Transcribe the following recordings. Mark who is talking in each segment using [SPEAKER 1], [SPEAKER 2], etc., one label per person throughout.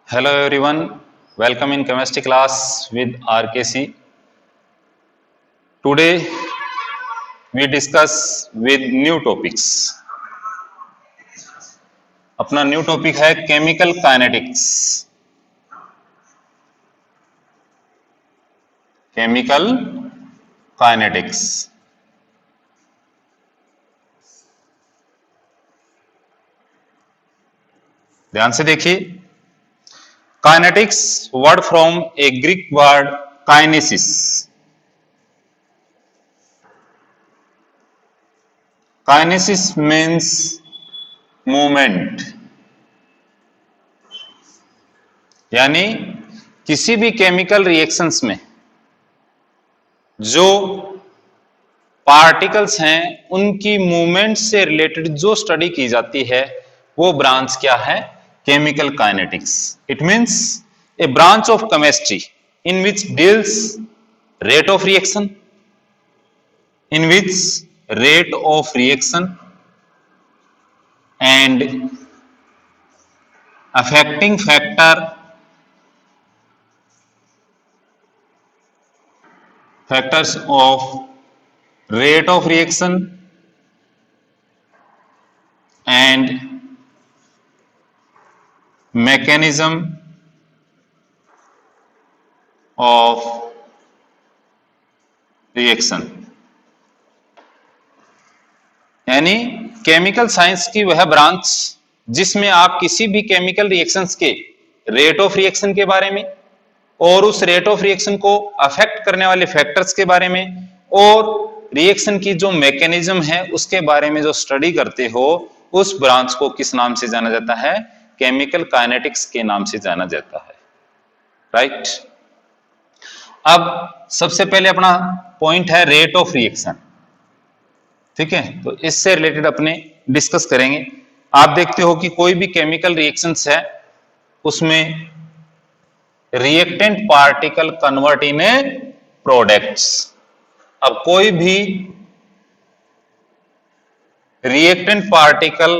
[SPEAKER 1] Hello everyone, welcome in chemistry class with RKC. Today we discuss with new topics. अपना new topic है chemical kinetics. Chemical kinetics. ध्यान से देखिए. Kinetics word from A Greek word kinesis. Kinesis means movement, यानी किसी भी chemical reactions में जो पार्टिकल्स हैं उनकी मूवमेंट से रिलेटेड जो स्टडी की जाती है वो ब्रांच क्या है? Chemical kinetics. It means A branch of chemistry in which deals rate of reaction, and affecting factors of rate of reaction and mechanism of reaction. यानी केमिकल साइंस की वह ब्रांच जिसमें आप किसी भी केमिकल रिएक्शंस के रेट ऑफ रिएक्शन के बारे में और उस रेट ऑफ रिएक्शन को अफेक्ट करने वाले फैक्टर्स के बारे में और रिएक्शन की जो मैकेनिज्म है उसके बारे में जो स्टडी करते हो, उस ब्रांच को किस नाम से जाना जाता है? केमिकल काइनेटिक्स के नाम से जाना जाता है. राइट. अब सबसे पहले अपना पॉइंट है रेट ऑफ रिएक्शन. ठीक है, तो इससे रिलेटेड अपने डिस्कस करेंगे. आप देखते हो कि कोई भी केमिकल रिएक्शंस है उसमें reactant particle convert in A products. अब कोई भी रिएक्टेंट पार्टिकल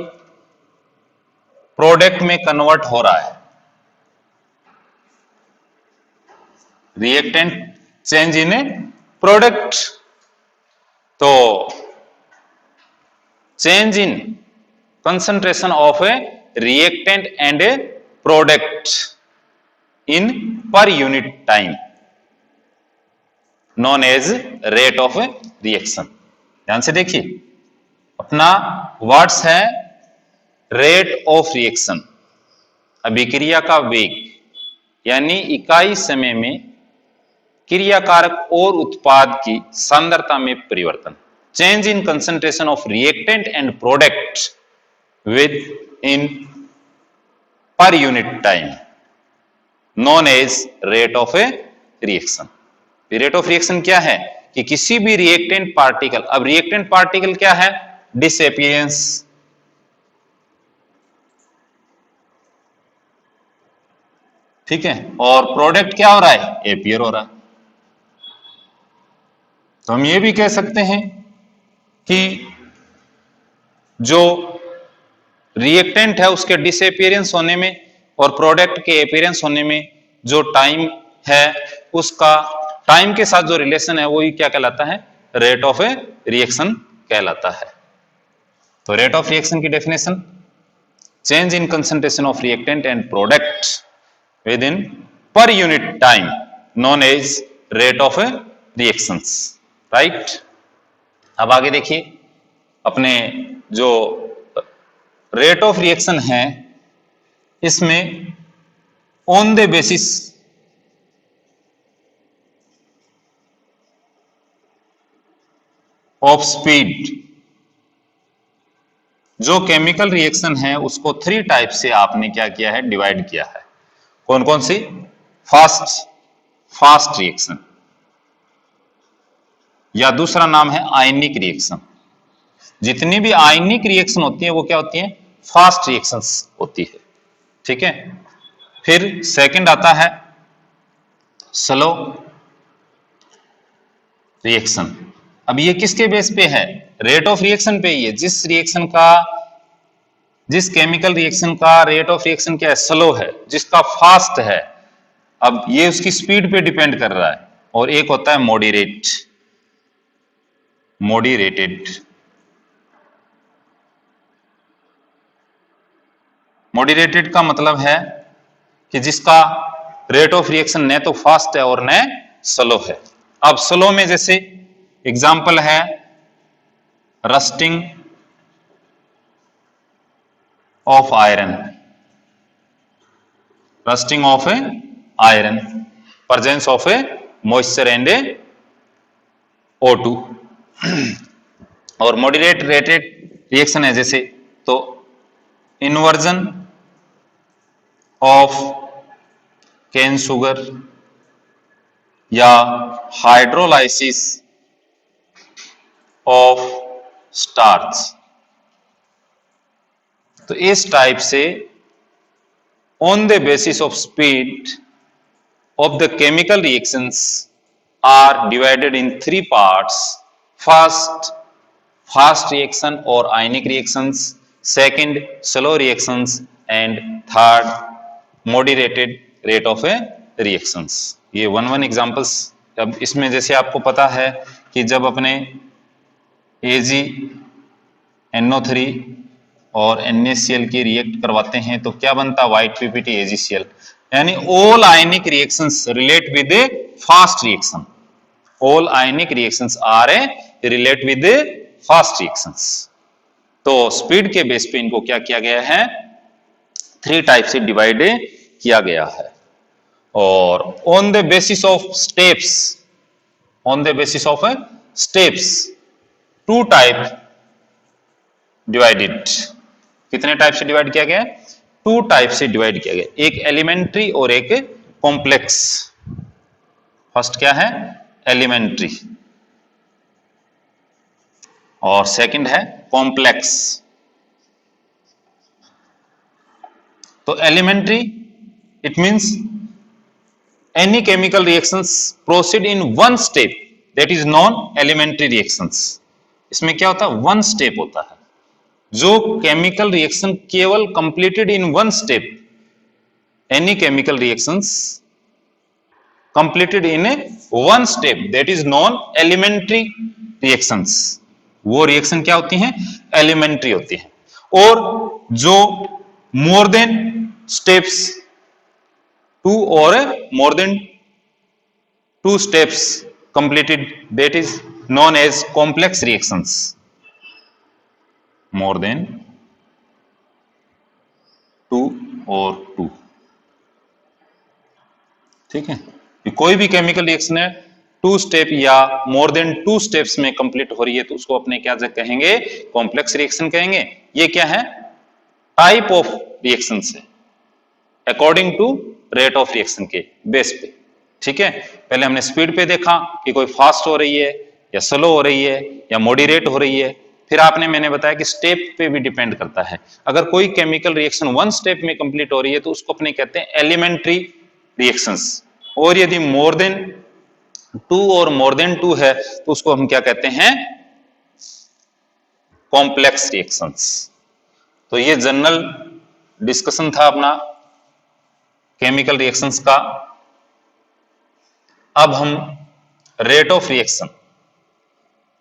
[SPEAKER 1] प्रोडक्ट में कन्वर्ट हो रहा है. Reactant change in A product, तो change in concentration of a reactant and a product in per unit time known as rate of reaction. ध्यान से देखिए, अपना वर्ड्स है रेट ऑफ रिएक्शन, अभिक्रिया का वेग, यानी इकाई समय में क्रियाकारक और उत्पाद की सांद्रता में परिवर्तन. Change in concentration of reactant and product within per unit time known as rate of a reaction. Rate of reaction क्या है? कि किसी भी रिएक्टेंट पार्टिकल, अब रिएक्टेंट पार्टिकल क्या है? डिसअपियरेंस. ठीक है, और प्रोडक्ट क्या हो रहा है? एपियर हो रहा है. तो हम ये भी कह सकते हैं कि जो रिएक्टेंट है उसके डिसअपियरेंस होने में और प्रोडक्ट के अपीयरेंस होने में जो टाइम है, उसका टाइम के साथ जो रिलेशन है वही क्या कहलाता है? रेट ऑफ ए रिएक्शन कहलाता है. तो रेट ऑफ रिएक्शन की definition, change in concentration of reactant and product within per unit time known as rate of a reactions. Right. अब आगे देखिए, अपने जो रेट ऑफ रिएक्शन है इसमें on the basis of speed, जो chemical reaction है उसको 3 टाइप से आपने क्या किया है? डिवाइड किया है. कौन कौन सी? फास्ट रिएक्शन, या दूसरा नाम है आयनिक रिएक्शन. जितनी भी आयनिक रिएक्शन होती है वो क्या होती है? फास्ट रिएक्शंस होती है. ठीक है. फिर सेकंड आता है स्लो रिएक्शन. अब ये किसके बेस पे है? रेट ऑफ रिएक्शन पे. ये जिस रिएक्शन का जिस केमिकल रिएक्शन का रेट ऑफ रिएक्शन क्या है, स्लो है, जिसका फास्ट है, अब ये उसकी स्पीड पे डिपेंड कर रहा है, और एक होता है मॉडरेटेड। मॉडरेटेड का मतलब है कि जिसका रेट ऑफ रिएक्शन न तो फास्ट है और न स्लो है। अब स्लो में जैसे एग्जांपल है rusting of iron, rusting of iron, presence of a moisture and a O2। और मॉडरेट रेटेड रिएक्शन है जैसे, तो इन्वर्जन ऑफ केन शुगर या हाइड्रोलाइसिस ऑफ स्टार्च। तो इस टाइप से on the basis of speed of the chemical reactions are divided in 3 parts. First, fast reaction और ionic reactions, second slow reactions, and third moderated rate of a reactions. ये 1 examples. अब इसमें जैसे आपको पता है कि जब अपने AgNO3 और NaCl की रिएक्ट करवाते हैं तो क्या बनता है, व्हाइट PPT AgCl। यानी all ionic reactions relate with a fast reaction, all ionic reactions are a relate with a fast reactions. तो स्पीड के बेस पे इनको क्या किया गया है, 3 टाइप से डिवाइड किया गया है। और on the basis of steps, on the basis of steps 2 type divided. कितने टाइप से डिवाइड किया गया है, 2 टाइप से डिवाइड किया गया, एक एलिमेंट्री और एक कॉम्प्लेक्स। फर्स्ट क्या है, एलिमेंट्री, और सेकंड है कॉम्प्लेक्स। तो elementary it means any chemical reactions proceed in 1 step, that is non elementary reactions. इसमें क्या होता है, 1 स्टेप होता है। जो केमिकल रिएक्शन केवल completed in 1 step, any chemical reactions completed in 1 step, that is non elementary reactions. वो reaction क्या होती हैं, एलिमेंट्री होती है। और जो मोर देन स्टेप्स 2 और more than 2 steps completed, that is known as complex reactions। more than 2 और 2, ठीक है। कोई भी केमिकल रिएक्शन है 2 स्टेप या मोर देन 2 स्टेप्स में कंप्लीट हो रही है तो उसको अपने क्या कहेंगे, कॉम्प्लेक्स रिएक्शन कहेंगे। ये क्या है, टाइप ऑफ रिएक्शन है according to rate of reaction के बेस पे, ठीक है। पहले हमने स्पीड पे देखा कि कोई फास्ट हो रही है या स्लो हो रही है या मॉडरेट हो रही है। फिर मैंने बताया कि स्टेप पे भी डिपेंड करता है। अगर कोई केमिकल रिएक्शन 1 स्टेप में कंप्लीट हो रही है तो उसको अपने कहते हैं एलिमेंट्री रिएक्शंस, और यदि मोर देन 2 और मोर देन 2 है तो उसको हम क्या कहते हैं, कॉम्प्लेक्स रिएक्शंस। तो ये जनरल डिस्कशन था अपना केमिकल रिएक्शंस का। अब हम रेट ऑफ रिएक्शन,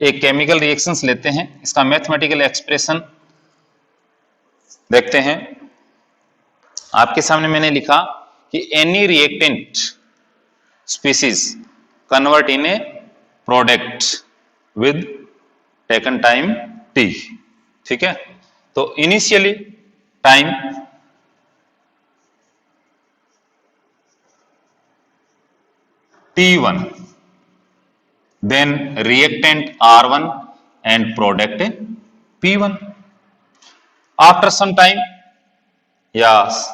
[SPEAKER 1] एक केमिकल रिएक्शंस लेते हैं, इसका मैथमेटिकल एक्सप्रेशन देखते हैं। आपके सामने मैंने लिखा कि any reactant species convert in A product with taken time t, ठीक है। तो initially time T1, then reactant R1 and product P1. After some time, yes,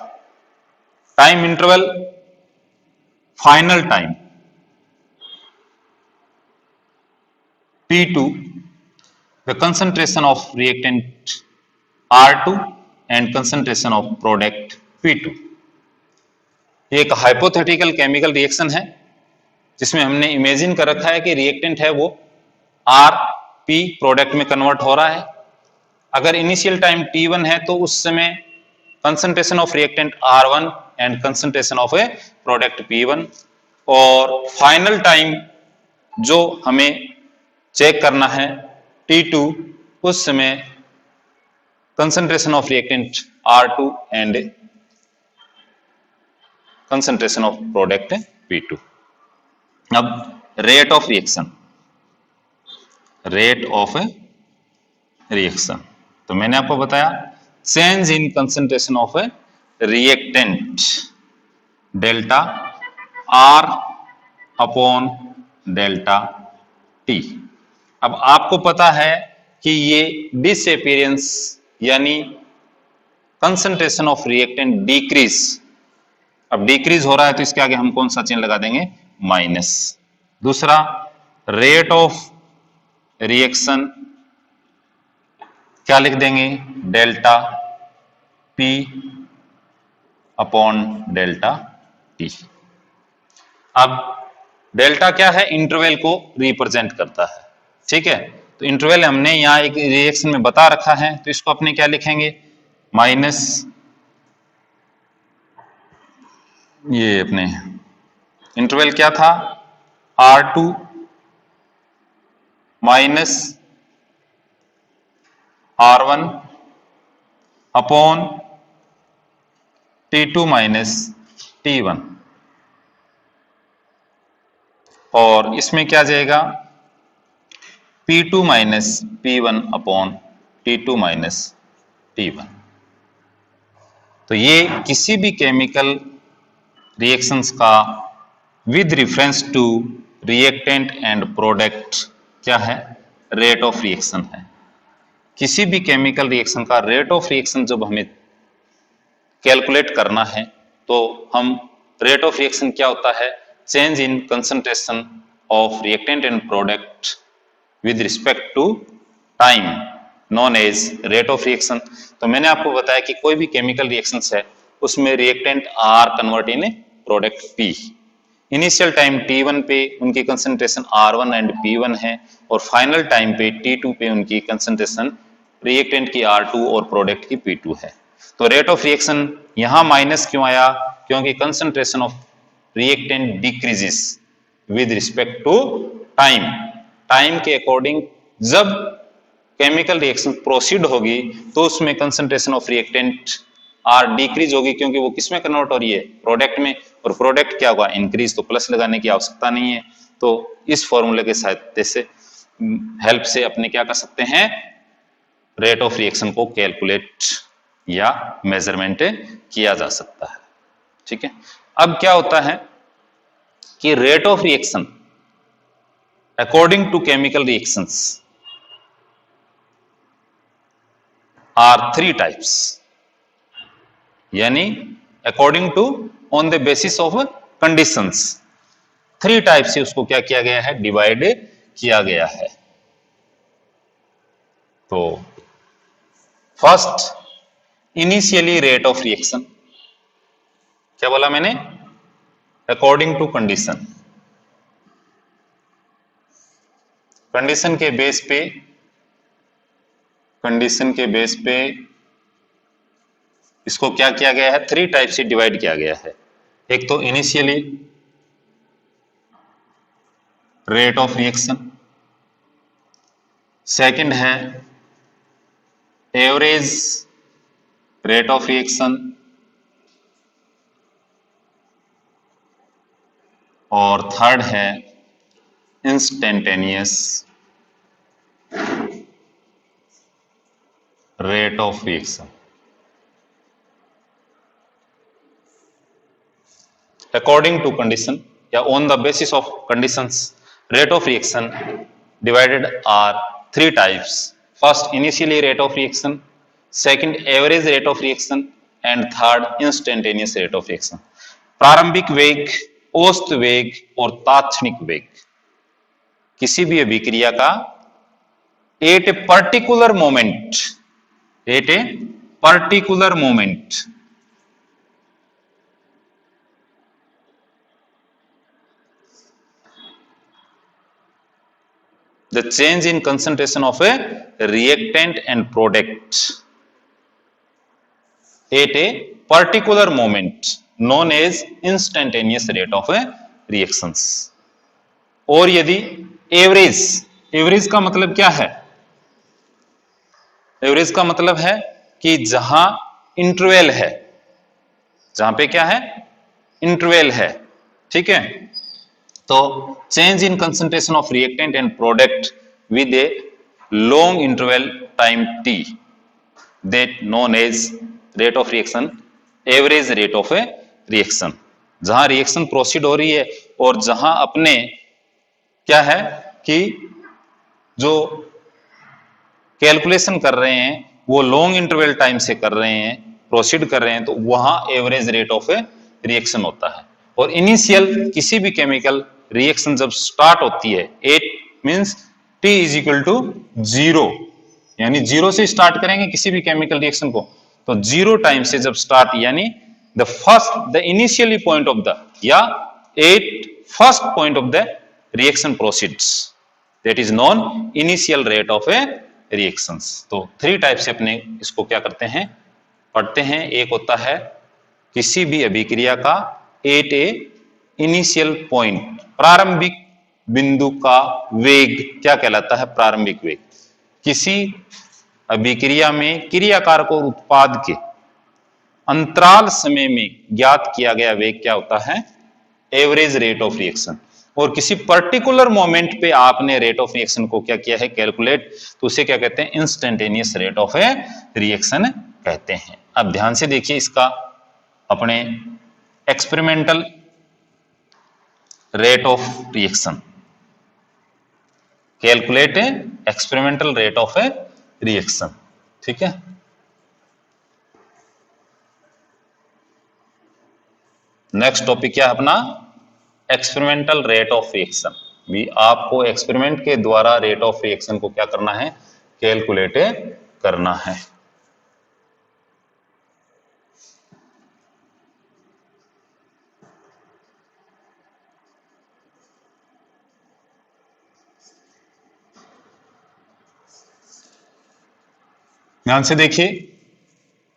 [SPEAKER 1] time interval, final time P2, the concentration of reactant R2 and concentration of product P2। एक hypothetical chemical reaction है जिसमें हमने imagine कर रखा है कि reactant है वो आर पी प्रोडक्ट में कन्वर्ट हो रहा है, अगर इनिशियल टाइम T1 है तो उस समय concentration of reactant R1 and concentration of A product P1, और फाइनल टाइम जो हमें चेक करना है T2, उस समय concentration of reactant R2 and concentration of product P2। अब रेट ऑफ रिएक्शन, तो मैंने आपको बताया change in concentration of a reactant delta R upon delta T। अब आपको पता है कि ये डिसअपीयरेंस यानी कंसंट्रेशन ऑफ रिएक्टेंट डिक्रीज, अब डिक्रीज हो रहा है तो इसके आगे हम कौन सा चिन्ह लगा देंगे, माइनस। दूसरा रेट ऑफ रिएक्शन क्या लिख देंगे, delta P upon delta T। अब डेल्टा क्या है, इंटरवल को रिप्रेजेंट करता है, ठीक है। तो इंटरवल हमने यहां एक रिएक्शन में बता रखा है, तो इसको अपने क्या लिखेंगे, माइनस ये अपने इंटरवल क्या था, R2 minus R1 upon T2 minus T1, और इसमें क्या जाएगा, P2 minus P1 upon T2 minus T1। तो ये किसी भी केमिकल रिएक्शंस का with reference to reactant and product क्या है, रेट ऑफ रिएक्शन है। किसी भी केमिकल रिएक्शन का रेट ऑफ रिएक्शन जब हमें कैलकुलेट करना है तो हम रेट ऑफ रिएक्शन क्या होता है, change in concentration of reactant and product with respect to time known as rate of reaction. तो मैंने आपको बताया कि कोई भी केमिकल रिएक्शंस है उसमें reactant are convert in product P. Initial time T1 पे उनकी कंसंट्रेशन R1 एंड P1 है, और फाइनल टाइम पे T2 पे उनकी कंसंट्रेशन रिएक्टेंट की R2 और प्रोडक्ट की P2 है। तो रेट ऑफ रिएक्शन यहां माइनस क्यों आया, क्योंकि concentration of reactant decreases with respect to time. Time के अकॉर्डिंग जब केमिकल रिएक्शन प्रोसीड होगी तो उसमें concentration of reactant are decrease होगी, क्योंकि वो किस में कन्वर्ट हो रही है, प्रोडक्ट में, और प्रोडक्ट क्या होगा, इंक्रीज, तो प्लस लगाने की आवश्यकता नहीं है। तो इस फॉर्मूले के सहायता से हेल्प से अपने क्या कर सकते हैं, रेट ऑफ रिएक्शन को कैलकुलेट या मेजरमेंट किया जा सकता है, ठीक है। अब क्या होता है कि rate of reaction according to chemical reactions are three types, यानी according to on the basis of conditions, three type से उसको क्या किया गया है, डिवाइड किया गया है। तो first initially rate of reaction, क्या बोला मैंने, अकॉर्डिंग टू कंडीशन, कंडीशन के बेस पे, कंडीशन के बेस पे इसको क्या किया गया है, थ्री टाइप से डिवाइड किया गया है। एक तो initially rate of reaction, second है एवरेज रेट ऑफ रिएक्शन, और थर्ड है instantaneous rate of reaction. According to condition या on the basis of conditions, rate of reaction divided are three types. First initially rate of reaction, second average rate of reaction, and third instantaneous rate of reaction. प्रारंभिक वेग, औसत वेग और तात्क्षणिक वेग किसी भी अभिक्रिया का at a particular moment, at a particular moment the change in concentration of a reactant and product at a particular moment known as instantaneous rate of a reactions. और यदि एवरेज, एवरेज का मतलब क्या है? एवरेज का मतलब है कि जहां इंटरवल है, जहां पे क्या है? इंटरवल है, ठीक है। तो change in concentration of reactant and product with a long interval time T that known as rate of reaction, average rate of a reaction. जहां रिएक्शन प्रोसीड हो रही है और जहां अपने क्या है कि जो कैलकुलेशन कर रहे हैं वो लॉन्ग इंटरवल टाइम से कर रहे हैं, प्रोसीड कर रहे हैं, तो वहां average rate of a reaction होता है। और इनिशियल किसी भी केमिकल रिएक्शन जब स्टार्ट होती है, it means T is equal to zero, यानी जीरो से स्टार्ट करेंगे किसी भी केमिकल रिएक्शन को, तो जीरो टाइम से जब स्टार्ट, यानी the first, the initially point of the, या at first point of the reaction proceeds, that is non initial rate of a reactions. तो थ्री टाइप से अपने इसको क्या करते हैं, पढ़ते हैं। एक होता है किसी भी अभिक्रिया का एट ए इनिशियल पॉइंट, प्रारंभिक बिंदु का वेग क्या कहलाता है? प्रारंभिक वेग। किसी अभिक्रिया में क्रियाकारक और उत्पाद के अंतराल समय में ज्ञात किया गया वेग क्या होता है? Average rate of reaction. और किसी पर्टिकुलर मोमेंट पे आपने रेट ऑफ रिएक्शन को क्या किया है? कैलकुलेट, तो उसे क्या कहते हैं? Instantaneous rate of a reaction कहते हैं। अब ध्यान से देखिए इसका अपने experimental rate of reaction, calculate experimental rate of a reaction, ठीक है। नेक्स्ट टॉपिक क्या है अपना? Experimental rate of reaction. भी आपको एक्सपेरिमेंट के द्वारा रेट ऑफ रिएक्शन को क्या करना है? कैलकुलेट करना है। ध्यान से देखिए,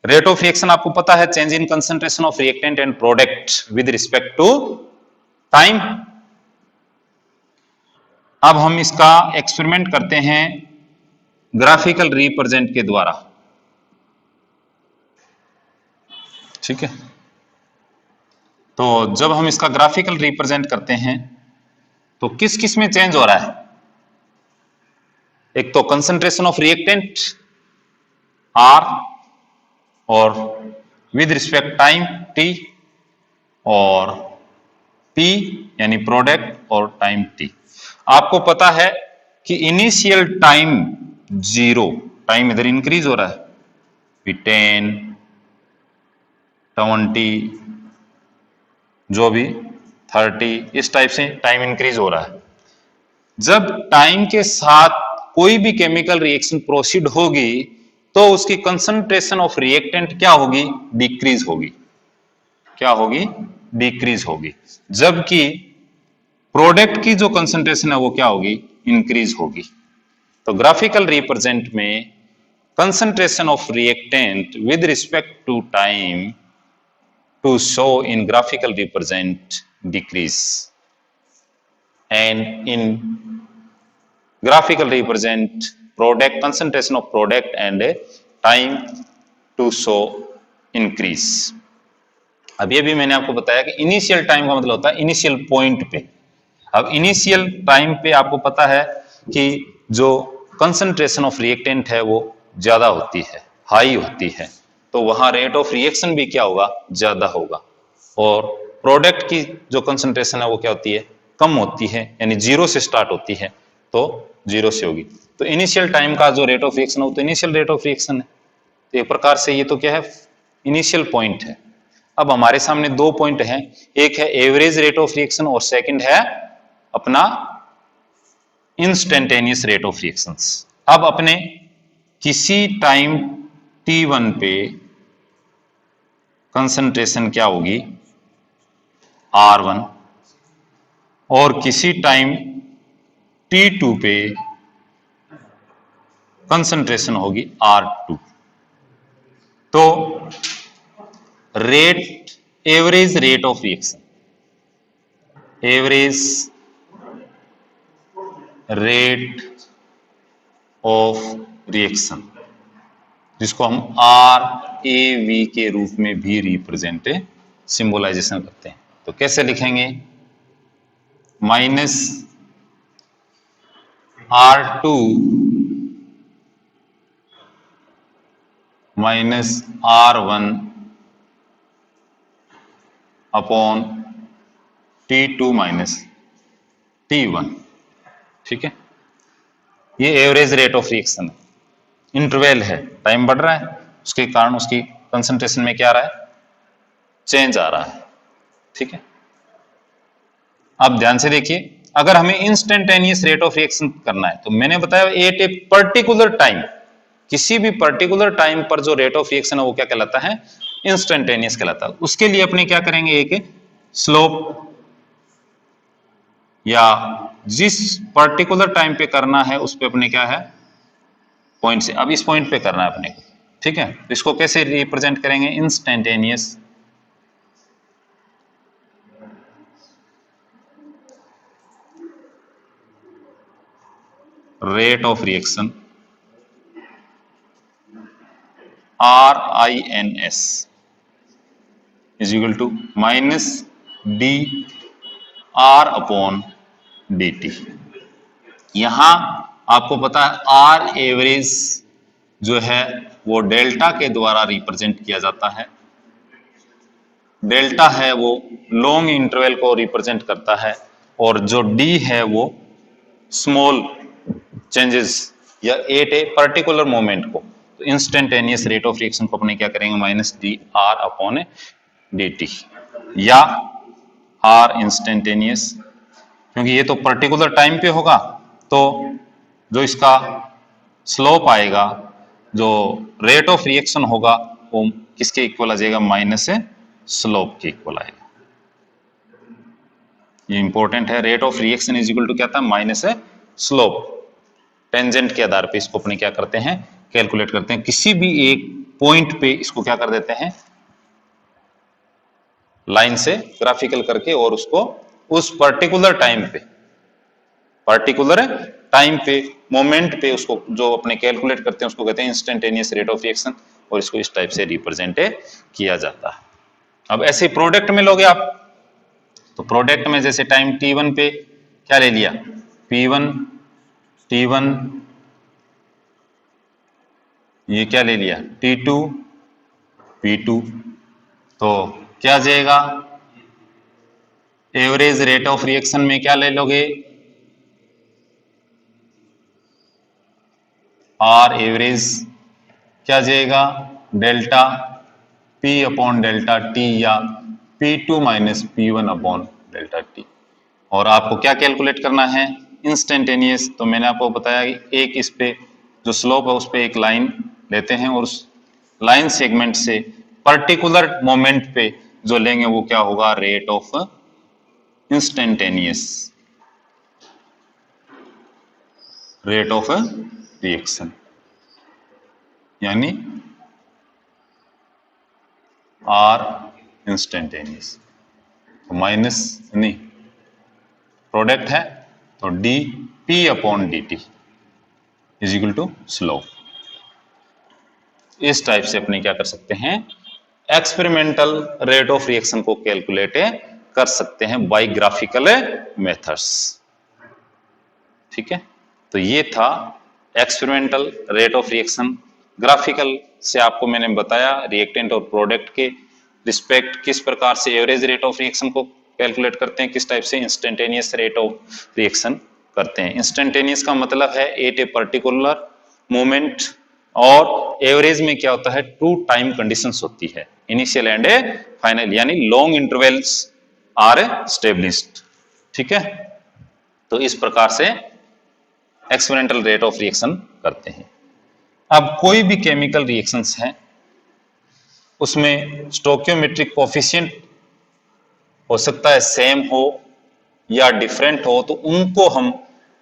[SPEAKER 1] रेट ऑफ रिएक्शन आपको पता है, change in concentration of reactant and product with respect to time. अब हम इसका एक्सपेरिमेंट करते हैं ग्राफिकल रिप्रेजेंट के द्वारा, ठीक है। तो जब हम इसका ग्राफिकल रिप्रेजेंट करते हैं तो किस किस में चेंज हो रहा है? एक तो कंसंट्रेशन ऑफ रिएक्टेंट आर, और विद रिस्पेक्ट टाइम टी, और पी यानी प्रोडक्ट, और टाइम टी। आपको पता है कि इनिशियल टाइम जीरो, टाइम इधर इंक्रीज हो रहा है, 10, 20, जो भी 30, इस टाइप से टाइम इंक्रीज हो रहा है। जब टाइम के साथ कोई भी केमिकल रिएक्शन प्रोसीड होगी तो उसकी कंसंट्रेशन ऑफ रिएक्टेंट क्या होगी? डिक्रीज होगी। क्या होगी? डिक्रीज होगी। जबकि प्रोडक्ट की जो कंसंट्रेशन है वो क्या होगी? इंक्रीज होगी। तो ग्राफिकल रिप्रेजेंट में concentration of reactant with respect to time to show in graphical represent decrease, and in graphical represent product concentration of product and time to show increase। अब ये भी मैंने आपको बताया कि इनिशियल टाइम का मतलब होता है इनिशियल पॉइंट पे। अब इनिशियल टाइम पे आपको पता है कि जो कंसंट्रेशन ऑफ रिएक्टेंट है वो ज्यादा होती है, हाई होती है, तो वहां रेट ऑफ रिएक्शन भी क्या होगा? ज्यादा होगा। और प्रोडक्ट की जो कंसंट्रेशन है वो क्या होती है? कम होती है, यानी जीरो से स्टार्ट होती है, तो जीरो से होगी। तो इनिशियल टाइम का जो रेट ऑफ रिएक्शन हो तो इनिशियल रेट ऑफ रिएक्शन है। तो एक प्रकार से ये तो क्या है? इनिशियल पॉइंट है। अब हमारे सामने दो पॉइंट हैं, एक है एवरेज रेट ऑफ रिएक्शन और सेकंड है अपना इंस्टेंटेनियस रेट ऑफ रिएक्शंस। अब अपने किसी टाइम t1 पे कंसंट्रेशन क्या होगी? R1, और किसी टाइम t2 पे कंसंट्रेशन होगी R2। तो rate, average rate of reaction, average rate of reaction, जिसको हम RAV के रूप में भी रिप्रेजेंट सिंबलाइजेशन करते हैं। तो कैसे लिखेंगे? Minus R2 minus R1 upon T2 minus T1। ठीक है, ये एवरेज रेट ऑफ रिएक्शन है। इंटरवल है, टाइम बढ़ रहा है, उसके कारण उसकी कंसंट्रेशन में क्या आ रहा है? चेंज आ रहा है। ठीक है, अब ध्यान से देखिए, अगर हमें इंस्टेंटेनियस रेट ऑफ रिएक्शन करना है तो मैंने बताया एट ए पर्टिकुलर टाइम, किसी भी पर्टिकुलर टाइम पर जो रेट ऑफ रिएक्शन है वो क्या कहलाता है? इंस्टेंटेनियस कहलाता है। उसके लिए अपने क्या करेंगे? एक स्लोप, या जिस पर्टिकुलर टाइम पे करना है उस पे अपने क्या है? पॉइंट से। अब इस पॉइंट पे करना है अपने को। ठीक है, तो इसको कैसे रिप्रेजेंट करेंगे? Instantaneous rate of reaction, RINS is equal to minus DR upon DT। यहां आपको पता है R एवरेज जो है वो डेल्टा के द्वारा रिप्रेजेंट किया जाता है। डेल्टा है वो लॉन्ग इंटरवल को रिप्रेजेंट करता है, और जो D है वो स्मॉल चेंजेस या एट ए पर्टिकुलर मोमेंट को। तो इंस्टेंटेनियस रेट ऑफ रिएक्शन को अपने क्या करेंगे? माइनस DR अपॉन DT, या R इंस्टेंटेनियस, क्योंकि ये तो पर्टिकुलर टाइम पे होगा, तो जो इसका स्लोप आएगा, जो रेट ऑफ रिएक्शन होगा, वो किसके इक्वल आ जाएगा? माइनस स्लोप के इक्वल आएगा। ये इंपॉर्टेंट है। Rate of reaction is equal to क्या था? Minus slope. टेंजेंट के आधार पे इसको अपने क्या करते हैं? कैलकुलेट करते हैं। किसी भी एक पॉइंट पे इसको क्या कर देते हैं? लाइन से ग्राफिकल करके, और उसको उस पर्टिकुलर टाइम पे मोमेंट पे उसको जो अपने कैलकुलेट करते हैं उसको कहते हैं इंस्टेंटेनियस रेट ऑफ रिएक्शन, और इसको इस टाइप से रिप्रेजेंट किया जाता है। अब ऐसे प्रोडक्ट में लोगे आप, तो प्रोडक्ट में जैसे टाइम T1 पे क्या ले लिया? P1 T1, ये क्या ले लिया? T2 P2। तो क्या जाएगा? एवरेज रेट ऑफ रिएक्शन में क्या ले लोगे? R एवरेज क्या जाएगा? Delta P upon delta T, या P2 minus P1 upon delta T। और आपको क्या कैलकुलेट करना है? इंस्टेंटेनियस। तो मैंने आपको बताया कि एक इस पे जो स्लोप है उस पे एक लाइन लेते हैं, और उस लाइन सेगमेंट से पर्टिकुलर मोमेंट पे जो लेंगे वो क्या होगा? Rate of instantaneous rate of reaction, यानी R इंस्टेंटेनियस। तो माइनस नहीं, प्रोडक्ट है तो dP upon DT is equal to slope. इस टाइप से अपने क्या कर सकते हैं? एक्सपेरिमेंटल रेट ऑफ रिएक्शन को कैलकुलेट कर सकते हैं बाय ग्राफिकल मेथड्स। ठीक है, तो ये था experimental rate of reaction. Graphical से आपको मैंने बताया रिएक्टेंट और प्रोडक्ट के रिस्पेक्ट किस प्रकार से एवरेज रेट ऑफ रिएक्शन को कैलकुलेट करते हैं, किस टाइप से इंस्टेंटेनियस रेट ऑफ रिएक्शन करते हैं। इंस्टेंटेनियस का मतलब है एट ए पर्टिकुलर मोमेंट, और एवरेज में क्या होता है? टू टाइम कंडीशंस होती है, इनिशियल एंड फाइनल, यानी लॉन्ग इंटरवल्स आर स्टेब्लिश्ड। ठीक है, तो इस प्रकार से एक्सपेरिमेंटल रेट ऑफ रिएक्शन करते हैं। अब कोई भी केमिकल रिएक्शंस है उसमें स्टोइकियोमेट्रिक कोफिशिएंट हो सकता है सेम हो या डिफरेंट हो, तो उनको हम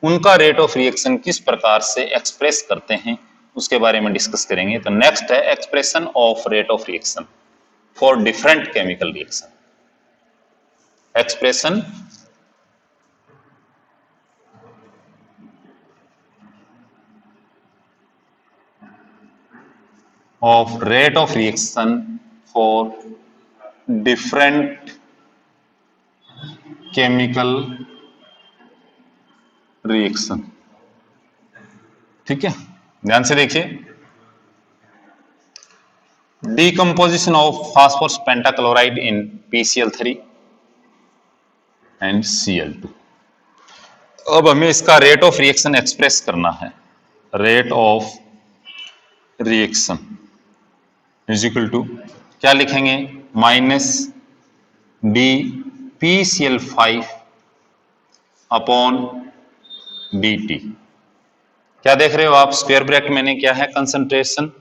[SPEAKER 1] उनका रेट ऑफ रिएक्शन किस प्रकार से एक्सप्रेस करते हैं उसके बारे में डिस्कस करेंगे। तो नेक्स्ट है expression of rate of reaction for different chemical reaction. Expression of rate of reaction for different chemical reaction। ठीक है, ध्यान से देखिए। Decomposition of phosphorus pentachloride in PCl3 and Cl2। अब हमें इसका रेट ऑफ रिएक्शन एक्सप्रेस करना है। Rate of reaction is equal to क्या लिखेंगे, माइनस DPCl5 अपॉन DT। क्या देख रहे हो आप, स्क्वायर ब्रैकेट मैंने क्या है, कंसंट्रेशन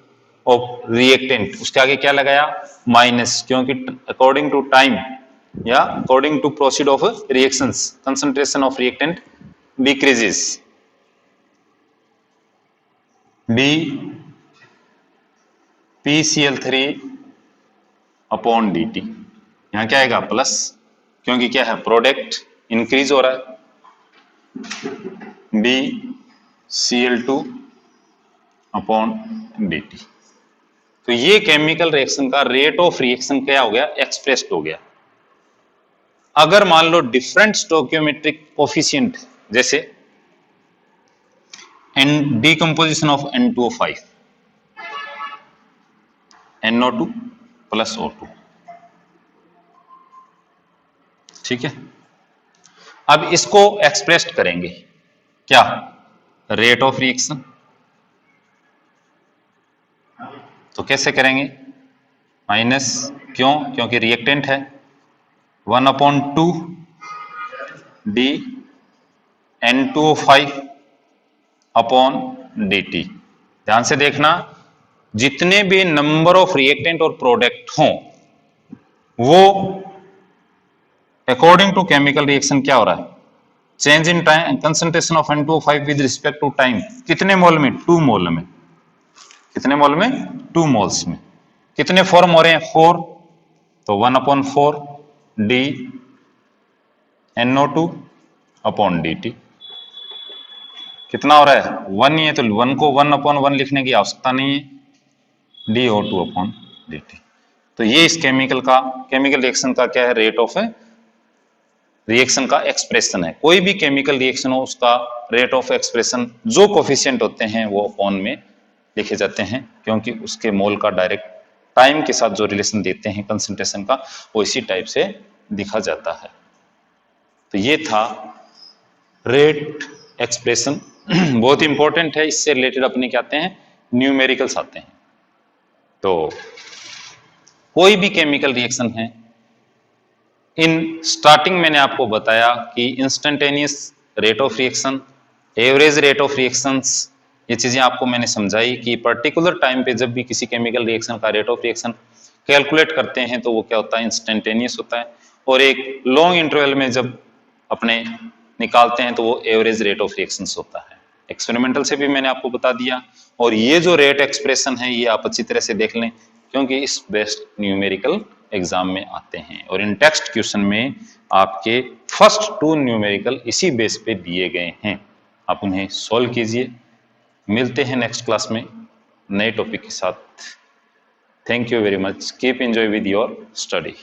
[SPEAKER 1] ऑफ रिएक्टेंट, उसके आगे क्या लगाया, माइनस, क्योंकि अकॉर्डिंग टू टाइम या according to proceed of reactions concentration of reactant decreases. DPCl3 upon DT, यहां क्या आएगा, प्लस, क्योंकि क्या है, प्रोडक्ट इंक्रीज हो रहा है। DCl2 upon DT। तो ये केमिकल रिएक्शन का रेट ऑफ रिएक्शन क्या हो गया, एक्सप्रेस्ड हो गया। अगर मान लो डिफरेंट स्टोइकियोमेट्रिक कोफिशिएंट, जैसे decomposition of N2O5 NO2 plus O2, ठीक है। अब इसको एक्सप्रेस करेंगे क्या, रेट ऑफ रिएक्शन। तो कैसे करेंगे, माइनस, क्यों, क्योंकि रिएक्टेंट है, 1/2 D N2O5 अपॉन DT। ध्यान से देखना, जितने भी नंबर ऑफ रिएक्टेंट और प्रोडक्ट हों, वो अकॉर्डिंग टू केमिकल रिएक्शन क्या हो रहा है, change in time concentration of N2O5 with respect to time, कितने मोल में, 2 मोल में, कितने मोल में, 2 मोल्स में। कितने फॉर्म हो रहे हैं, 4, तो 1/4 D NO2 अपॉन DT। कितना हो रहा है, 1 ही है, तो 1 को 1/1 लिखने की आवश्यकता नहीं है, DO2 अपॉन DT। तो ये इस केमिकल रिएक्शन का क्या है, रेट ऑफ रिएक्शन का एक्सप्रेशन है। कोई भी केमिकल रिएक्शन हो, उसका रेट ऑफ एक्सप्रेशन जो कोफिशिएंट होते हैं वो अपॉन में लिखे जाते हैं, क्योंकि उसके मोल का डायरेक्ट टाइम के साथ जो रिलेशन देते हैं कंसंट्रेशन का, वो इसी टाइप से दिखा जाता है। तो ये था रेट एक्सप्रेशन, बहुत इंपॉर्टेंट है। इससे रिलेटेड अपने क्या आते हैं, न्यूमेरिकल्स आते हैं। तो कोई भी केमिकल रिएक्शन है, इन स्टार्टिंग मैंने आपको बताया कि instantaneous rate of reaction, average rate of reactions, ये चीजें आपको मैंने समझाई कि पर्टिकुलर टाइम पे जब भी किसी केमिकल रिएक्शन का रेट ऑफ रिएक्शन कैलकुलेट करते हैं तो वो क्या होता है, इंस्टेंटेनियस होता है, और एक लॉन्ग इंटरवल में जब अपने निकालते हैं तो वो एवरेज रेट ऑफ रिएक्शंस होता है। एक्सपेरिमेंटल से भी मैंने आपको बता दिया, और ये जो रेट एक्सप्रेशन है ये आप अच्छी तरह से देख लें, क्योंकि इस बेस्ट न्यूमेरिकल एग्जाम में आते हैं, और इन टेक्स्ट क्वेश्चन में आपके फर्स्ट 2 न्यूमेरिकल इसी बेस पे दिए गए हैं। आप उन्हें सॉल्व कीजिए। मिलते हैं नेक्स्ट क्लास में नए टॉपिक के साथ। Thank you very much, keep enjoy with your study.